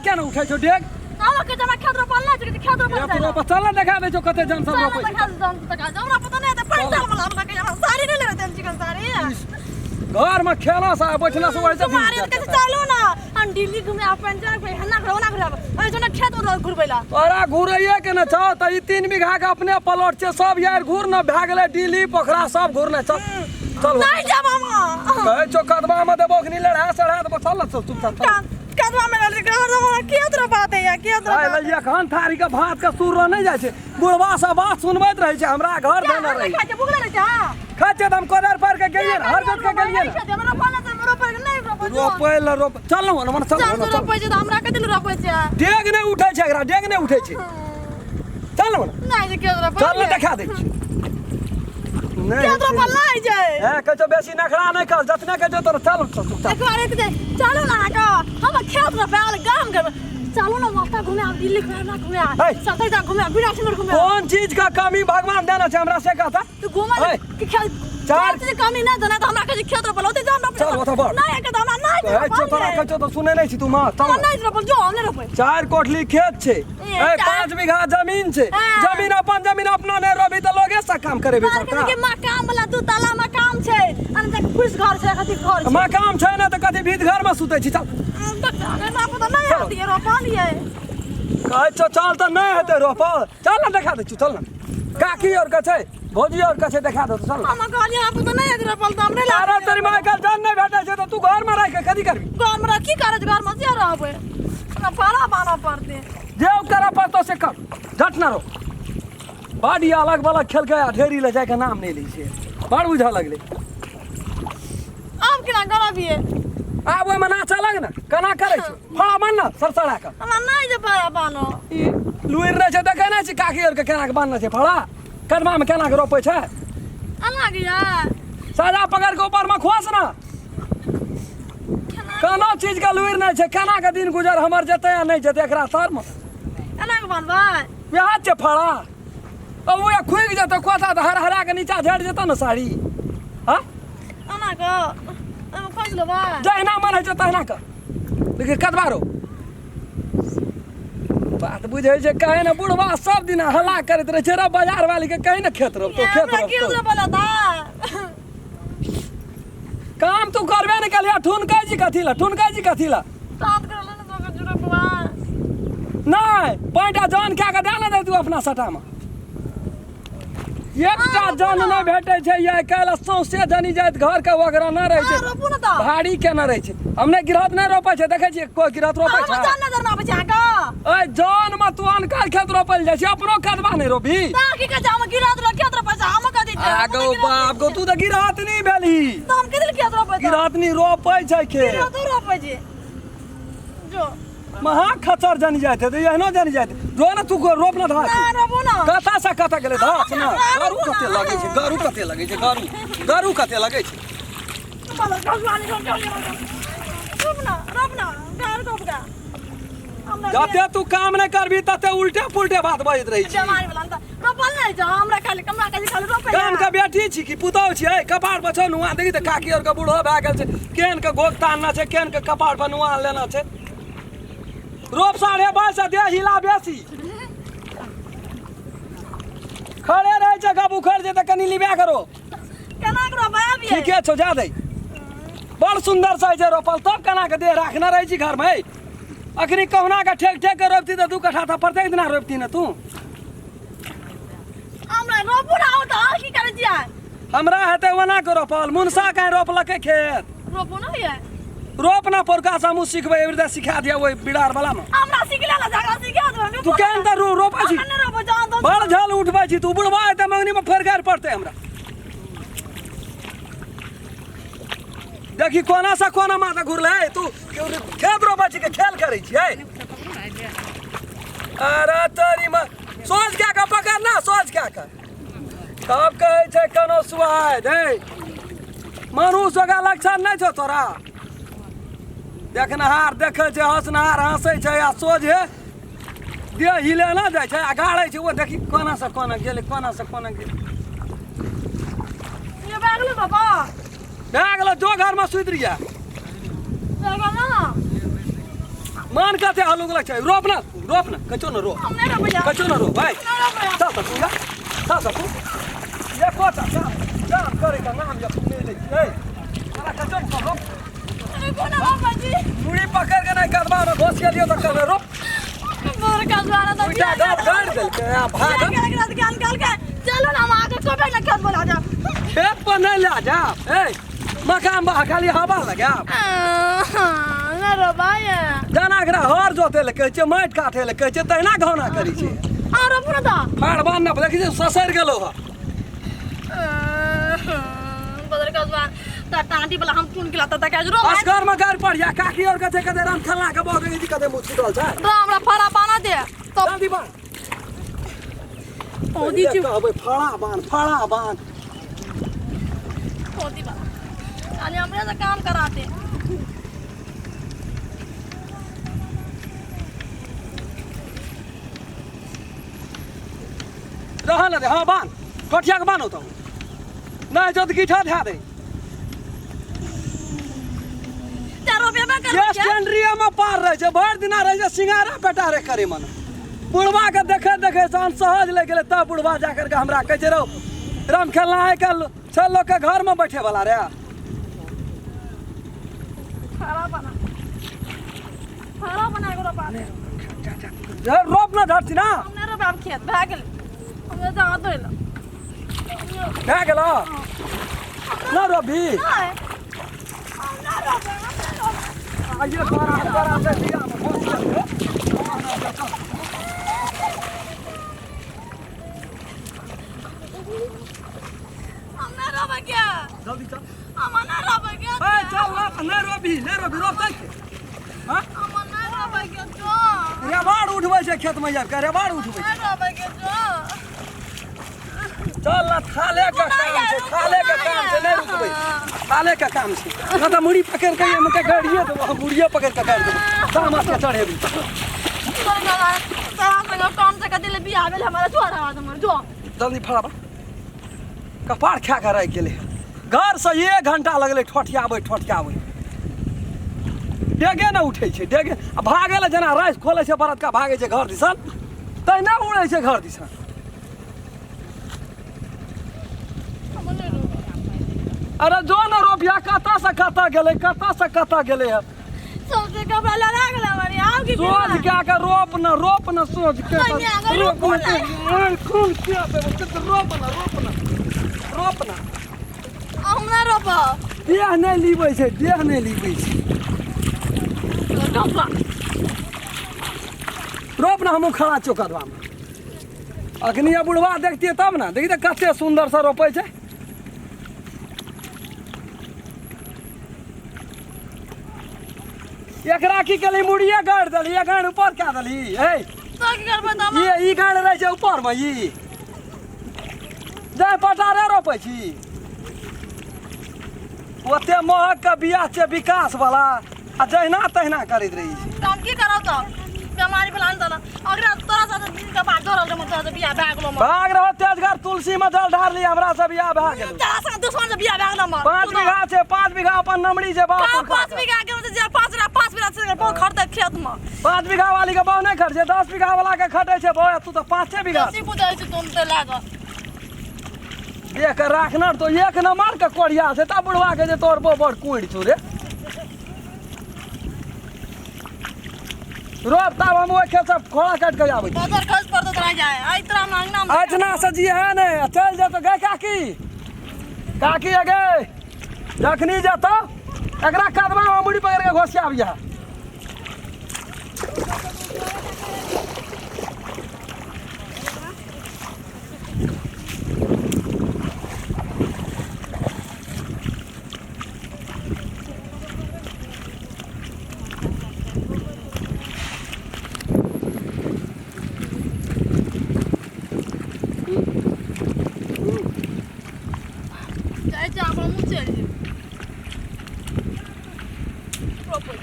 क्या ना उठे छो डेग आवा के जमा खेत रोपल ना छै खेत रोपल या तो पता ना देखा दे छो कते जन सब रोपे देखा दे हमरा पता नहीं है पैसा वाला हमरा के सारी नहीं लेते हम चिकन सारी घर में खेला सा बैठना से वैसे तुम्हारे कैसे चालू ना हम दिल्ली घूमे अपन जा पे हन्ना घरना घर अरे जो ना खेत और घुरबैला तोरा घुरैये के न छ त ई 3 बीघा के अपने प्लॉट छै सब यार घुर न भए गेलै दिल्ली पोखरा सब घुरने चल चल नहीं जा मामा कहे छो कदवा में देबो कि नहीं लड़ा सड़ा देबो चल चुप कदवा में लड़ के घर में खेत रोपाते या खेत आइ लइया खान थारी के भात के सुर नहीं जाय छै बुढ़वा सब बात सुनबैत रहै छै हमरा घर देने रही खाए भूख लगे जा खाचे हम कोदर पर के गेलिए हर जोत के गेलिए हमरा पाना से रोपे नहीं रोपे रोपे ल रोप चल न मन चल रोपे छै हमरा के दिल रोपे छै डेग नहीं उठै छै एकरा डेग नहीं उठै छै चल न नहीं जे खेत रोपे चल देखा दे नहीं खेत रोपल नहीं छै ए कजो बेसी नखरा नहीं कर जतने के जो तोर चल एक बार एक दे चलो ना का हम खेत रोपे गाम के चलो ना माता घूमे आ दिल्ली घूमे सतै जा घूमे विराटनगर घूमे कौन चीज का कमी भगवान देना छै हमरा से कहता तू घूमे कि चार चीज कमी ना देना तो हमरा के खेत रोपल होते जान रोपल चल ओथा बढ़ नहीं के हमरा नहीं ए जो तोरा कजो तो सुने नहीं छी तू मां चल नहीं रोपल जो हमने रोपे 4 कोठली खेत छै ए 5 बीघा जमीन छै जमीन अपन जमीन अपना ने रोबी त लोगे से काम करे बे सरकार के मकान वाला दू ताला मकान छै अन तक पुलिस घर छै कथि घर छै मकान छै ना त कथि भीत घर में सुतै छी चल ना पता नहीं आती रोपल ये कहे छो चल त नहीं हेते रोपल चल ना देखा दे चल ना काकी और का छै भौजी और का छै देखा दे चल हम कहलिए आप तो नहीं रोपल त हमरे अरे तेरी मां कल जान नहीं भेटै छै त तू घर में रह के कथि करबी घर में की करे घर में से रहबे ना पाला बाना पड़ते जे करा पर तो से कर झट ना रो बाड़ी अलग वाला खेल के ढेरी ले जाए के नाम नहीं ली छै बड़ बुझा लगले आब केना करबिए आब ओइ में नाच लग ना केना करे छै फड़ा बन ना सरसड़ा का हमरा नहीं जे पाया बानो ई लुइर रहे छै देखे ना छी काकी और के केना के बनना छै फड़ा कदमा में केना के रोपे छै अलग या साजा पकड़ के ऊपर में खोस ना कोनो चीज का लुइर नहीं छै केना के दिन गुजर हमर जते या नहीं जते एकरा सर में अलग बनबा बियाह छै फड़ा अब वो खुग जतो कोथा त हर हरा के नीचा झड़ जतो ना साड़ी हां अना को हम खोज लेबा जहिना मन है तहिना कर लेकिन कदबारो बात बुझे छै कहे ना बुढ़वा सब दिन हल्ला करत रहे छै रे बाजार वाली के कहे ना खेत रो तो खेत रो बोला था काम तू करबे नहीं कलिया ठुनका जी कथी ला साथ कर लेना तो जुड़े बा नहीं पैंटा जान क्या के डाल दे तू अपना सटा में एकटा जान नहीं भेटे छै ये कल सौसे जनी जात घर के वगैरह न रहे छै रोपू ना तो भारी के न रहे छै हमने गिरहत नहीं रोपे छै देखे छी कोई गिरहत रोपे छै हम जान नजर ना बचा का ए जान में तू अनकर खेत रोपल जाय छै अपनो कदबा नहीं रोपी ताकि के जाम गिरात रो खेत रो पैसा हम का दी आगो बाप गो तू त गिरहत नहीं भेली तो हम के दिल खेत रो पैसा गिरहत नहीं रोपे छै के गिरात रोपे जे जो महा खचर जनी जाते तो एहनो जनी जाते जो ना तू को रोप ना धा ना रोपू ना कथा से कथा गेले धास ना गरु कते लगे छै गरु कते लगे छै बोलो भगवान रोपना गार रोपदा जते तू काम नहीं करबी तते उल्टे पुल्टे बात बजत रही छी जमारी वाला रोपल नहीं जा हमरा खाली रोपे काम का बेटी छी कि पुतौ छी ए कपाड़ पर छ नुआ देखी त काकी और का बूढ़ो भए गेल छै केन के गोग तानना छै केन के कपाड़ पर नुआ लेना छै रोप 22.5 दे हिला बेसी खड़े रहे छै गब उखड़ जे त कनी लिबा करो केना करो बाबी ठीक है छो जा दे बड़ सुंदर से जे रोपल तब केना के दे राखना रही छी घर में अखनी कहना का ठेक ठेक के रोपती त 2 कट्ठा त प्रत्येक दिन रोपती न तू हमरा रोपू ना हो त की करे छियै हमरा हेते वना के रोपल मुनसा कहीं रोपलके खेत रोपू ना ये रोपना पोरका समूह सिखबे एवरे सिखा दिया ओइ बिडार वाला में हमरा सिखला ला जगह सिखा दो तू केन त रोपा छी हमने रोपो जान दो बड़ झल उठबा छी तू बुढ़वा त मंगनी में फरगार पड़ते हमरा देखी कोना से कोना माथा घुरले तू खेत रोपा छी के खेल करे छी अरे तेरी मां सोच क्या का पकड़ ना सोच क्या का तब कहे छै कोनो सुहाय दे मनुष्य का लक्षण नहीं छो तोरा देखनहार देखे छै हंसनहार हंसे छै आ सोझे दे हिले ना जाय छै आ गाड़े छै वो देखी कोना से कोना गेले ये बैगलो बाबा भए गेलो जो घर में सुति रिया जगह ना मान कहते हलुक लग चाहिए रोप ना कचो ना रो हमने रो भैया कचो ना रो भाई चल सकूंगा चल सकूं ये कोता काम करे का नाम या ले ले ए अरे कचो ना रो कोना बाबा जी मुड़ी पकड़ के नहीं कदमा में घोस के लियो तो कर रो मोर का द्वारा तो उठा गाड़ दे के भाग निकाल के चलो ना हम आगे कबे न खेत बोला जा खेत पर नहीं ला जा ए मकान बा खाली हवा लगा ना रो भाई जाना करा हर जोते ले कहै छै माटि काटे ले कहै छै तहिना घौना करै छै और अपना दा फाड़ बांध ना देखि छै ससैर गेलो ह बदर का द्वारा ता टांटी वाला हम फोन किला ता का रो अस्कर में गाड़ पड़ जा काकी और कथे कथे राम खल्ला के बहुत गई कथे मुछ छुटल छै रो हमरा फड़ा पाना दे तो जल्दी बांध ओदी ची कहबै फाड़ा बांध ओदी बा खाली हमरे से काम कराते रहल दे हां बांध कठिया के बांध होतो नहीं जद गिठा धा दे 4 रुपया में कर ये स्टैंडरिया में पार रहे छै भर दिना रहे छै सिंगारा पेटारे करे मन बुढ़वा के देखे सान सहज ले गेले तब बुढ़वा जाकर के हमरा कहे छै रहो राम खेलना है कल सब लोग के घर में बैठे वाला रे फड़ा बना के रोपा दे रोप ना धरती ना हमने रोपा खेत भा गेल हमने जा दो ल क्या गेलो ना रोबी हमने रोपा आइए बारा से दिया में बहुत चल हमने रोपा क्या जल्दी चल हमने रोपा क्या ए चल ना रोबी रोप दे हां हमने रोपा क्या जो रेबाड़ उठबै छै खेत में यार रेबाड़ उठबै छै रोपा क्या जो चल ना खाले का काम छै नहीं रुकबै खाले का काम छै ना तो मुड़ी पकड़ के ये मके गाड़िए तो मुड़िए पकड़ के काट देबो सामा के चढ़ेबी तारा काम से कदिले बियाह भेल हमारा छोरा हमर जो जल्दी फड़ाबा कपाड़ खा के रह गेले घर से 1 घंटा लगले ठठियाबै डेगे न उठै छै डेगे आ भागे ले जना राइस खोले छै बरत का भागे छै घर दिसन तै न उड़ै छै घर दिसन अरे जो न रोपिया कता से कता गेले है सबसे कपड़ा लगा गेल हमारी आव की सोच के रोप न सोच के रोप न खून किया पे रोप न हमरा रोपा देह नहीं लीबै छै रोप न हमहूँ खड़ा चौकदवा में अखनी बुढ़वा देखतियै तब न देखी तऽ कते सुंदर से रोपै छै एकरा की केली मुड़िए गाड़ देली ये गाड़ ऊपर क्या देली ए तो की करबे त ये ई गाड़ रहे छै ऊपर में ई जाय पटारे रोपै छी ओते महक के बियाह छै विकास वाला आ जहिना तहिना करैत रही छै काम की करौ त बीमारी फलान त अगरा तोरा साथ दिन के बाद जोरल जम तोरा बियाह भए गेलो म भाग रहो तेजगर तुलसी में जल ढार ली हमरा से बियाह भए गेल तोरा साथ दुश्मन से बियाह भए गेलो म 5 बीघा छै 5 बीघा अपन नमड़ी छै बाप 5 बीघा के जे 5 बीघा से बहुत खर्च खेत में 5 बीघा वाली के बहु नहीं खर्चे 10 बीघा वाला के खटे छै बहु तू तो 5 बीघा सी बुझै छै तुम ते लाग देख राखना तो एक नंबर के कोड़िया छै ता बुढ़वा के जे तोर बड़ कुड़ छौ रे रोप तब हम ओइ खेत से खोड़ा काट के आबै बाजार खर्च पर तो रह जाए आई तोरा मांगना में अजना से जी है ने चल जा तो गए काकी अगे जखनी जातो एकरा कदमा में मुड़ी पकड़ के घोसिया आबिया जाए जा अपन मुंह चल जे प्रॉपर